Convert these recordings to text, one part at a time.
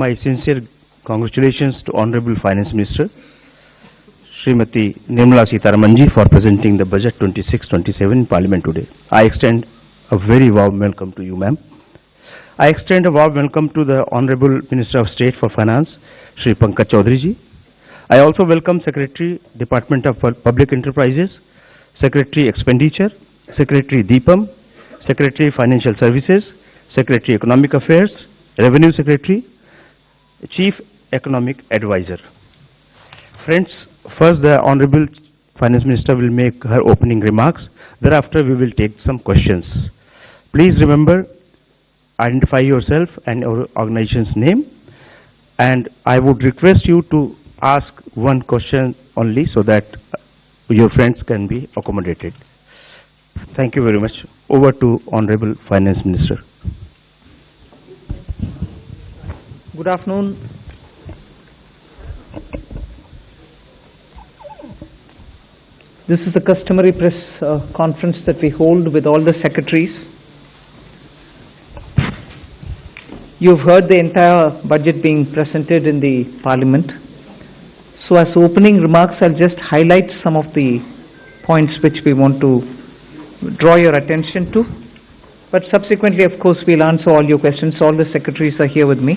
My sincere congratulations to Honorable Finance Minister Srimati Nirmala Sitharaman ji for presenting the budget 26-27 in Parliament today. I extend a very warm welcome to you, ma'am. I extend a warm welcome to the Honorable Minister of State for Finance, Shri Pankaj Chaudhary ji. I also welcome Secretary, Department of Public Enterprises, Secretary Expenditure, Secretary Deepam, Secretary Financial Services, Secretary Economic Affairs, Revenue Secretary, Chief Economic Advisor. Friends, first the Honorable Finance Minister will make her opening remarks. Thereafter we will take some questions. Please remember, identify yourself and your organization's name, and I would request you to ask one question only so that your friends can be accommodated. Thank you very much. Over to Honorable Finance Minister. Good afternoon. This is the customary press conference that we hold with all the secretaries. You've heard the entire budget being presented in the Parliament. So as opening remarks, I'll just highlight some of the points which we want to draw your attention to. But subsequently, of course, we'll answer all your questions. All the secretaries are here with me.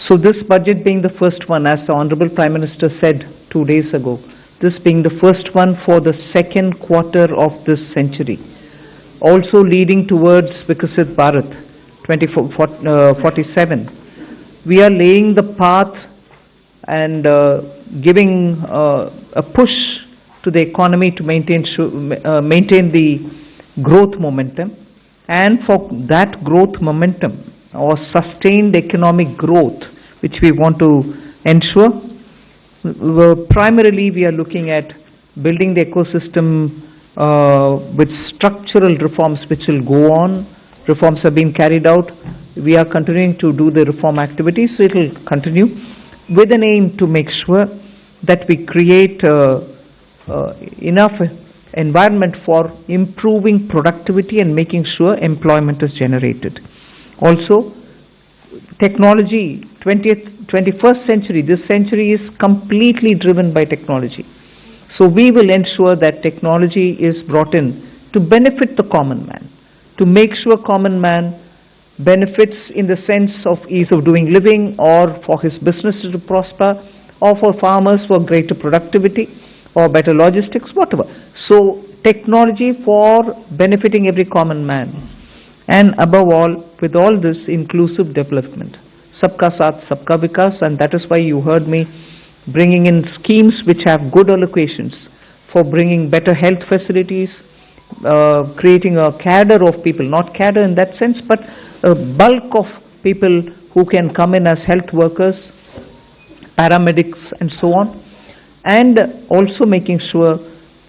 So this budget being the first one, as the Honorable Prime Minister said 2 days ago, this being the first one for the second quarter of this century, also leading towards Vikasit Bharat 2047. We are laying the path and giving a push to the economy to maintain the growth momentum, and for that growth momentum or sustained economic growth which we want to ensure, primarily we are looking at building the ecosystem with structural reforms which will go on. Reforms have been carried out. We are continuing to do the reform activities, so it will continue with an aim to make sure that we create enough environment for improving productivity and making sure employment is generated. Also, technology, 21st century, this century is completely driven by technology. So we will ensure that technology is brought in to benefit the common man, to make sure common man benefits in the sense of ease of doing living, or for his business to prosper, or for farmers for greater productivity, or better logistics, whatever. So technology for benefiting every common man. And above all, with all this, inclusive development. Sabka Saath, Sabka Vikas, and that is why you heard me bringing in schemes which have good allocations for bringing better health facilities, creating a cadre of people, not cadre in that sense, but a bulk of people who can come in as health workers, paramedics and so on, and also making sure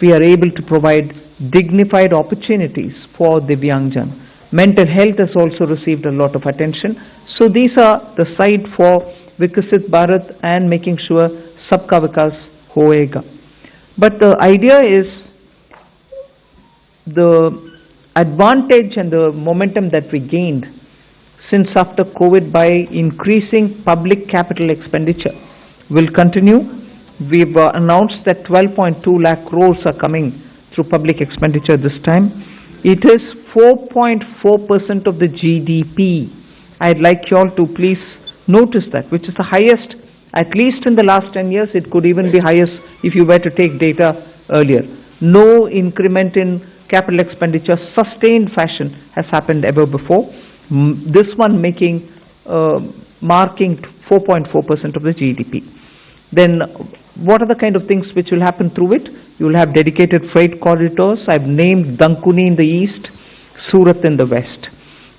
we are able to provide dignified opportunities for Divyangjan. Mental health has also received a lot of attention. So these are the side for Vikasit Bharat and making sure Sabka Vikas hoega. But the idea is the advantage and the momentum that we gained since after COVID by increasing public capital expenditure will continue. We've announced that 12.2 lakh crores are coming through public expenditure this time. It is 4.4% of the GDP. I'd like you all to please notice that, which is the highest, at least in the last 10 years. It could even be highest if you were to take data earlier. No increment in capital expenditure, sustained fashion, has happened ever before. This one marking 4.4% of the GDP. Then what are the kind of things which will happen through it? You will have dedicated freight corridors. I've named Dankuni in the east, Surat in the west.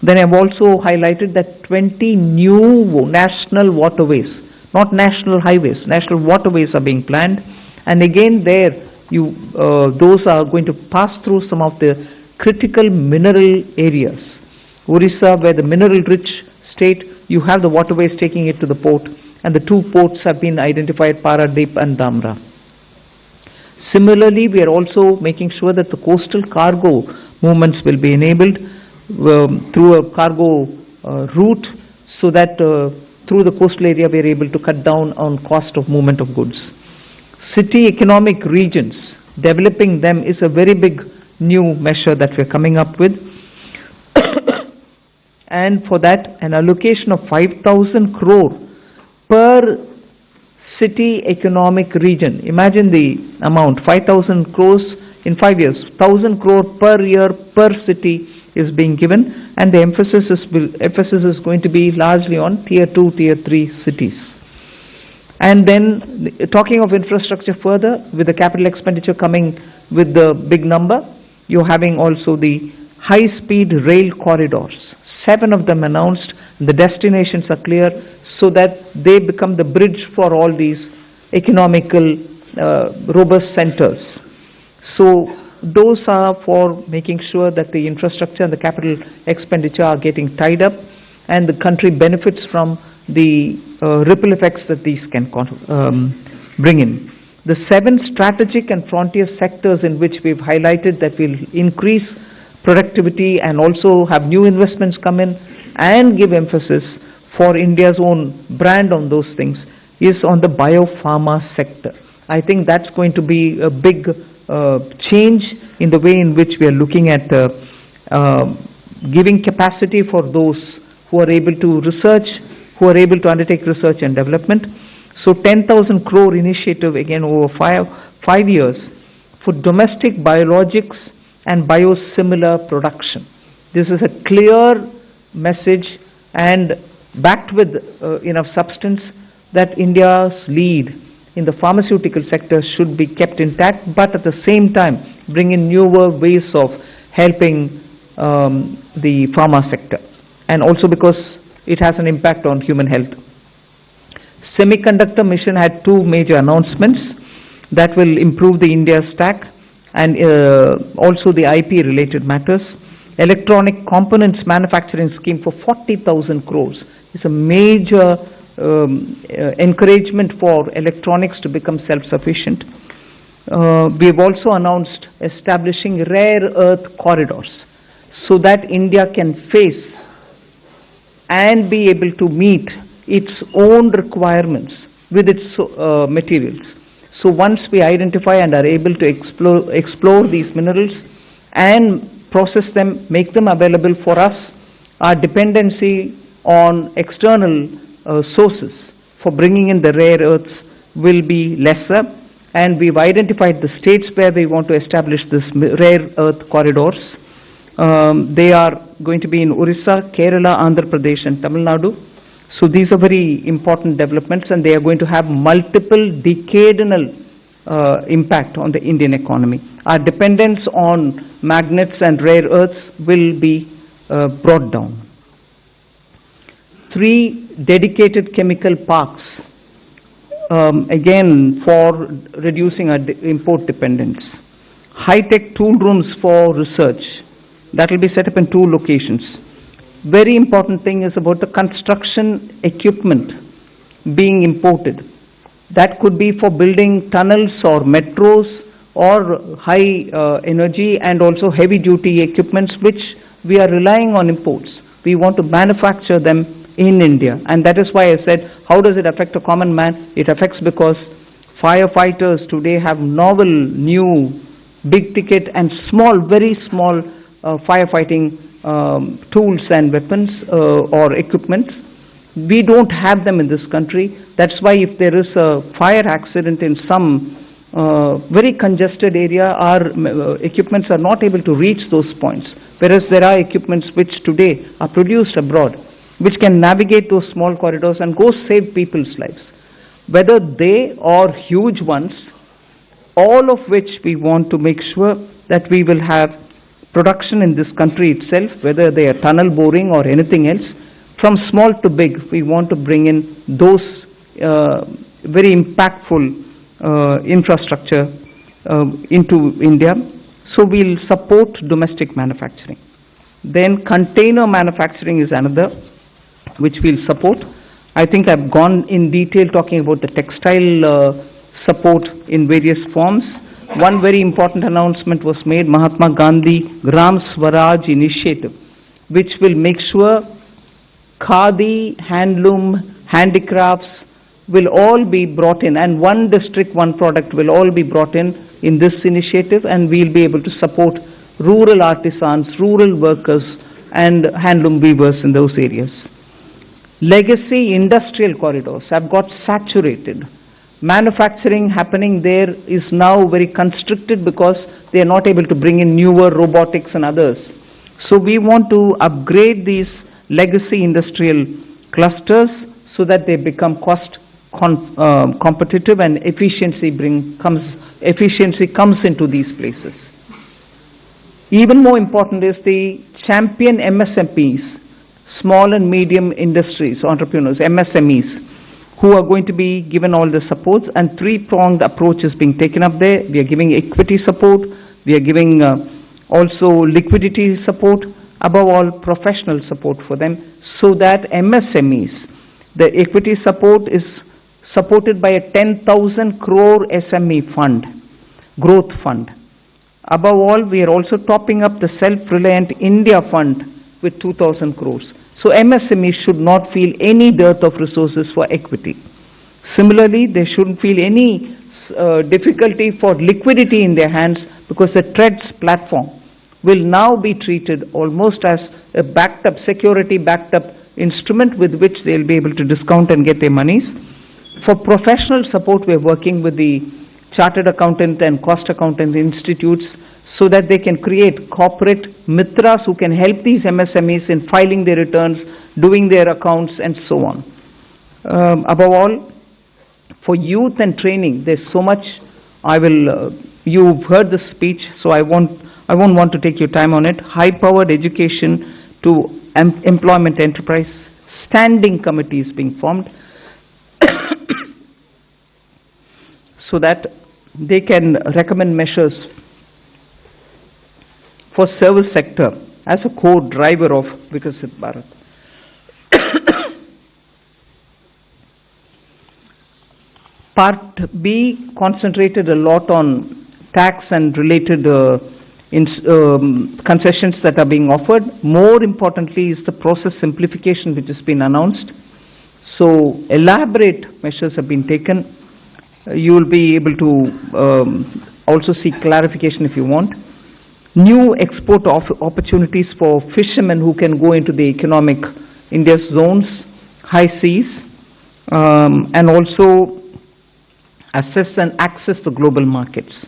Then I've also highlighted that 20 new national waterways, not national highways, national waterways are being planned. And again there, those are going to pass through some of the critical mineral areas. Orissa, where the mineral-rich state, you have the waterways taking it to the port, and the two ports have been identified, Paradip and Dhamra. Similarly, we are also making sure that the coastal cargo movements will be enabled through a cargo route, so that through the coastal area we are able to cut down on cost of movement of goods. City economic regions, developing them is a very big new measure that we are coming up with. And for that, an allocation of 5,000 crore per city economic region. Imagine the amount, 5,000 crores in 5 years, 1,000 crore per year per city is being given, and the emphasis is going to be largely on tier 2, tier 3 cities. And then talking of infrastructure further, with the capital expenditure coming with the big number, you're having also the high-speed rail corridors. 7 of them announced, and the destinations are clear, so that they become the bridge for all these economical robust centers. So those are for making sure that the infrastructure and the capital expenditure are getting tied up, and the country benefits from the ripple effects that these can bring in. The 7 strategic and frontier sectors in which we've highlighted that will increase productivity and also have new investments come in and give emphasis for India's own brand on those things is on the biopharma sector. I think that's going to be a big change in the way in which we are looking at giving capacity for those who are able to research, who are able to undertake research and development. So 10,000 crore initiative again over 5 years for domestic biologics and biosimilar production. This is a clear message and backed with enough substance that India's lead in the pharmaceutical sector should be kept intact, but at the same time bring in newer ways of helping the pharma sector, and also because it has an impact on human health. Semiconductor mission had 2 major announcements that will improve the India stack and also the IP related matters. Electronic components manufacturing scheme for 40,000 crores is a major encouragement for electronics to become self-sufficient. We have also announced establishing rare earth corridors so that India can face and be able to meet its own requirements with its materials. So once we identify and are able to explore these minerals and process them, make them available for us, our dependency on external sources for bringing in the rare earths will be lesser, and we've identified the states where we want to establish this rare earth corridors. They are going to be in Orissa, Kerala, Andhra Pradesh and Tamil Nadu. So these are very important developments, and they are going to have multiple decadal impact on the Indian economy. Our dependence on magnets and rare earths will be brought down. 3 dedicated chemical parks, again for reducing our import dependence. High-tech tool rooms for research, that will be set up in 2 locations. Very important thing is about the construction equipment being imported. That could be for building tunnels or metros or high energy and also heavy duty equipments which we are relying on imports. We want to manufacture them in India, and that is why I said, how does it affect a common man? It affects because firefighters today have novel, new, big ticket and small, very small firefighting tools and weapons or equipment. We don't have them in this country. That's why if there is a fire accident in some very congested area, our equipments are not able to reach those points, whereas there are equipments which today are produced abroad which can navigate those small corridors and go save people's lives, whether they are huge ones, all of which we want to make sure that we will have production in this country itself, whether they are tunnel boring or anything else. From small to big, we want to bring in those very impactful infrastructure into India. So we'll support domestic manufacturing. Then container manufacturing is another which we'll support. I think I've gone in detail talking about the textile support in various forms. One very important announcement was made, Mahatma Gandhi Gram Swaraj initiative, which will make sure khadi, handloom, handicrafts will all be brought in, and one district, one product will all be brought in this initiative, and we'll be able to support rural artisans, rural workers, and handloom weavers in those areas. Legacy industrial corridors have got saturated. Manufacturing happening there is now very constricted because they are not able to bring in newer robotics and others. So we want to upgrade these legacy industrial clusters so that they become cost competitive and efficiency comes into these places. Even more important is the champion MSMEs, small and medium industries, entrepreneurs, MSMEs, who are going to be given all the supports, and three-pronged approach is being taken up there. We are giving equity support, we are giving also liquidity support, above all professional support for them, so that MSMEs, the equity support is supported by a 10,000 crore SME fund, growth fund. Above all, we are also topping up the Self-Reliant India Fund with 2,000 crores. So MSMEs should not feel any dearth of resources for equity. Similarly, they shouldn't feel any difficulty for liquidity in their hands, because the TREADS platform will now be treated almost as a backed up, security backed up instrument with which they'll be able to discount and get their monies. For professional support, we're working with the Chartered Accountant and Cost Accountant institutes so that they can create corporate mitras who can help these MSMEs in filing their returns, doing their accounts, and so on. Above all, for youth and training, there's so much. You've heard the speech, so I won't want to take your time on it. High-powered education to employment enterprise, standing committees being formed so that they can recommend measures for service sector as a core driver of Vikasit Bharat. Part B concentrated a lot on tax and related concessions that are being offered. More importantly is the process simplification which has been announced. So elaborate measures have been taken. You will be able to also seek clarification if you want. New export opportunities for fishermen who can go into the economic India's zones, high seas, and also assess and access the global markets.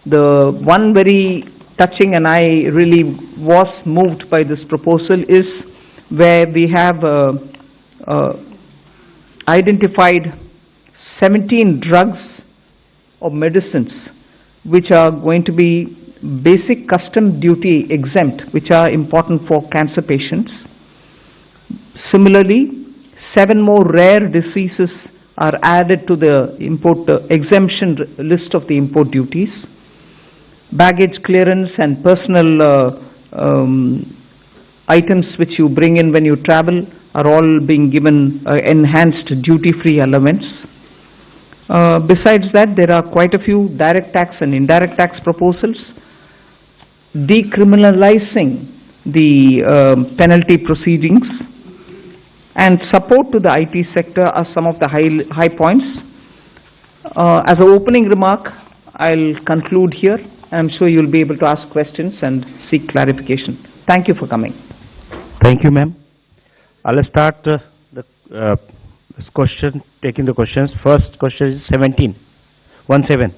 The one very touching, and I really was moved by this proposal, is where we have identified 17 drugs or medicines which are going to be basic custom duty exempt, which are important for cancer patients. Similarly, 7 more rare diseases are added to the import exemption list of the import duties. Baggage clearance and personal items which you bring in when you travel are all being given enhanced duty-free allowance. Besides that, there are quite a few direct tax and indirect tax proposals. Decriminalizing the penalty proceedings and support to the IT sector are some of the high points. As an opening remark, I'll conclude here. I'm sure you'll be able to ask questions and seek clarification. Thank you for coming. Thank you, ma'am. I'll start this question, taking the questions. First question is 17. 17.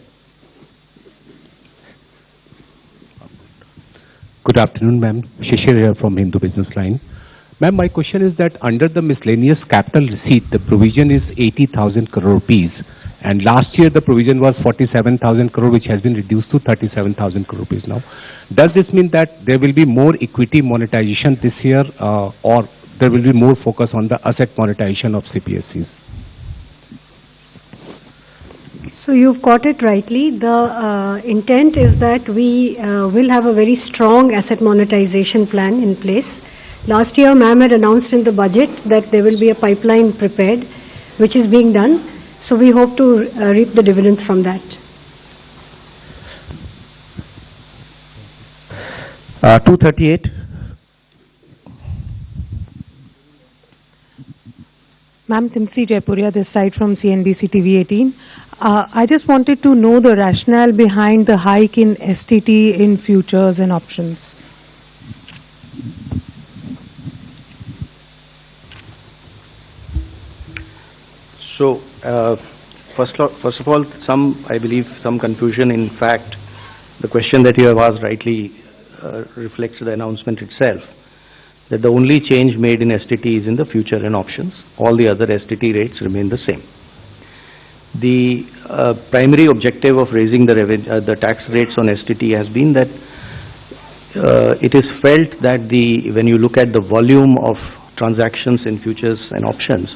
Good afternoon, ma'am. Shishir here from Hindu Business Line. Ma'am, my question is that under the miscellaneous capital receipt, the provision is 80,000 crore rupees. And last year the provision was 47,000 crore, which has been reduced to 37,000 crore rupees now. Does this mean that there will be more equity monetization this year, or there will be more focus on the asset monetization of CPSEs? So you've got it rightly. The intent is that we will have a very strong asset monetization plan in place. Last year, ma'am had announced in the budget that there will be a pipeline prepared, which is being done. So we hope to reap the dividends from that. 238. Ma'am, Timsi Jaipuria, this side from CNBC TV 18. I just wanted to know the rationale behind the hike in STT in futures and options. So, first of all, I believe some confusion. In fact, the question that you have asked rightly reflects the announcement itself, that the only change made in STT is in the future and options. All the other STT rates remain the same. The primary objective of raising the tax rates on STT has been that it is felt that when you look at the volume of transactions in futures and options,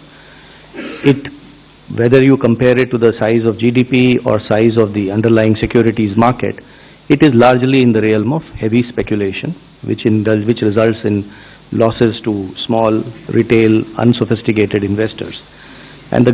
whether you compare it to the size of GDP or size of the underlying securities market, it is largely in the realm of heavy speculation, which results in losses to small, retail, unsophisticated investors. And the